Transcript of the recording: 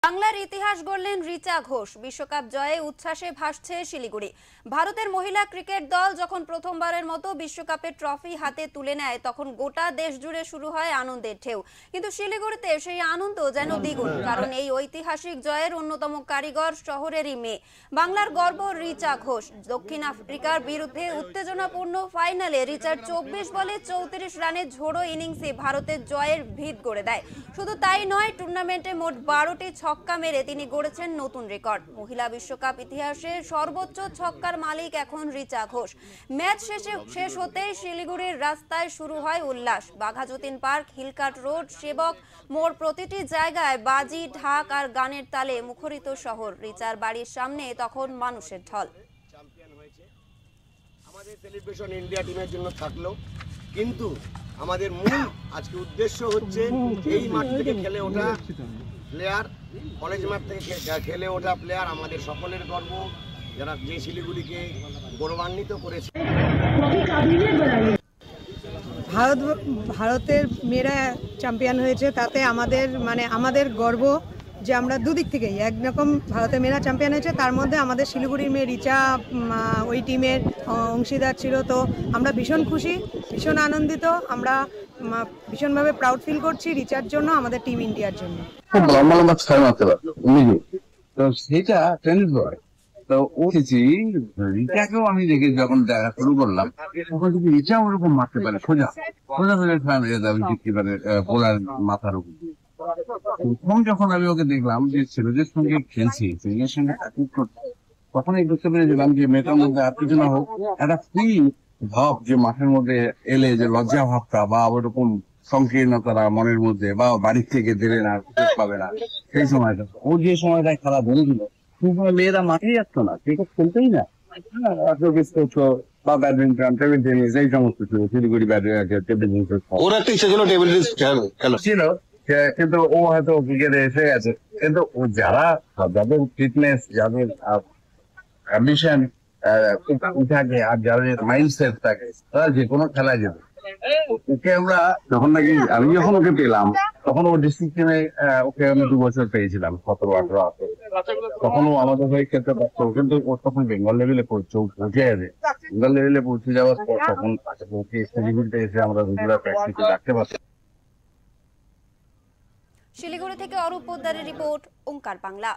বাংলার ইতিহাস গড়লেন রিচা ঘোষ। বিশ্বকাপ জয়ে উচ্ছ্বাসে ভাসছে শিলিগুড়ি। ভারতের মহিলা ক্রিকেট দল যখন প্রথমবারের মতো বিশ্বকাপের ট্রফি হাতে তুলে নেয় তখন গোটা দেশ জুড়ে শুরু হয় আনন্দের ঢেউ। কিন্তু শিলিগুড়িতে সেই আনন্দ যেন দ্বিগুণ, কারণ এই ঐতিহাসিক জয়ের অন্যতম কারিগর শহরেরই মেয়ে, বাংলার গর্ব রিচা ঘোষ। দক্ষিণ আফ্রিকার বিরুদ্ধে উত্তেজনাপূর্ণ ফাইনালে রিচার 24 বলে 34 রানের ঝোড়ো ইনিংসে ভারতের জয়ের ভিত গড়ে দেয়। শুধু তাই নয়, টুর্নামেন্টে মোট 12টি ছক্কা মেরে তিনি গড়েছেন নতুন রেকর্ড। মহিলা বিশ্বকাপ ইতিহাসে সর্বোচ্চ ছক্কার মালিক এখন রিচা ঘোষ। ম্যাচ শেষ হতেই শিলিগুড়ির রাস্তায় শুরু হয় উল্লাস। বাঘাযতীন পার্ক, হিলকাট রোড, সেবক মোড়, প্রতিটি জায়গায় বাজি, ঢাক আর গানের তালে মুখরিত শহর। রিচার বাড়ির সামনে তখন মানুষের ঢল। আমাদের সেলিব্রেশন ইন্ডিয়া টিমের জন্য থাকলো, কিন্তু আমাদের মূল আজকে উদ্দেশ্য হচ্ছে এই মাঠ থেকে খেলে ওঠা প্লেয়ার, কলেজ মাঠ থেকে খেলে ওঠা প্লেয়ার আমাদের সকলের গর্ব, যারা যে শিলিগুড়িকে গৌরবান্বিত করেছে। ভারতের মেয়েরা চ্যাম্পিয়ন হয়েছে, তাতে আমাদের গর্ব যে আমরা দুদিক থেকেই একরকম ভারতের মেয়েরা চ্যাম্পিয়ন হয়েছে, তার মধ্যে আমাদের শিলিগুড়ির মেয়ে রিচা ওই টিমের অংশীদার ছিল। তো আমরা ভীষণ খুশি, ভীষণ আনন্দিত, আমরা ভীষণভাবে প্রাউড ফিল করছি রিচার জন্য, আমাদের টিম ইন্ডিয়ার জন্য। খুব লম্বা লম্বা ছয় মারতে পারতো তো সেটা টেনিস বয়। তো রিচাকেও আমি দেখি যখন দেখা শুরু করলাম, তখন যদি রিচা ওরকম মারতে পারে সোজা সোজা বোলার মাথার উপর। প্রথম যখন আমি ওকে দেখলাম যে ছেলেদের সঙ্গে খেলছি, ছেলেদের সঙ্গে তখন এই বুঝতে পেরেছিলাম যে মেয়েটার মধ্যে আর কিছু না হোক একটা ফ্রি ভাব, যে মাঠের মধ্যে এলে যে লজ্জা ভাবটা বা ওরকম সংকীর্ণতা মনের মধ্যে বা বাড়ির থেকে দেবে না, পাবে না, সেই সময়টা ও যে সময়টায় খেলা ধরেছিল সেই সময় মেয়েরা মাঠেই আসতো না, ক্রিকেট খেলতেই না, বা ব্যাডমিন্টন, টেবিল টেনিস, এই সমস্ত ছিল। শিলিগুড়ি টেবিল টেনিস ওর একটা ইচ্ছা ছিল, টেবিল টেনিস ছিল, কিন্তু ও হয়তো ক্রিকেটে এসে গেছে। কিন্তু যারা যাদের ফিটনেস, যাদের অ্যাম্বিশন থাকে আর যাদের মাইন্ডসেট থাকে, তারা যে কোনো খেলায় যেত। ওকে আমরা যখন আমি যখন ওকে পেলাম তখন ও ডিস্ট্রিক্ট টিমে ওকে আমি 2 বছর পেয়েছিলাম, 17-18 তখন ও আমাদের হয়ে খেলতে পারতো, কিন্তু ও তখন বেঙ্গল লেভেলে পৌঁছে যাবে। বেঙ্গল লেভেলে পৌঁছে যাওয়ার পর তখন ওকে শিলিগুড়িতে এসে আমরা রেগুলার প্র্যাকটিসে রাখতে পারতাম। শিলিগুড়ি থেকে অরূপ পোদ্দারের রিপোর্ট, ওঙ্কার বাংলা।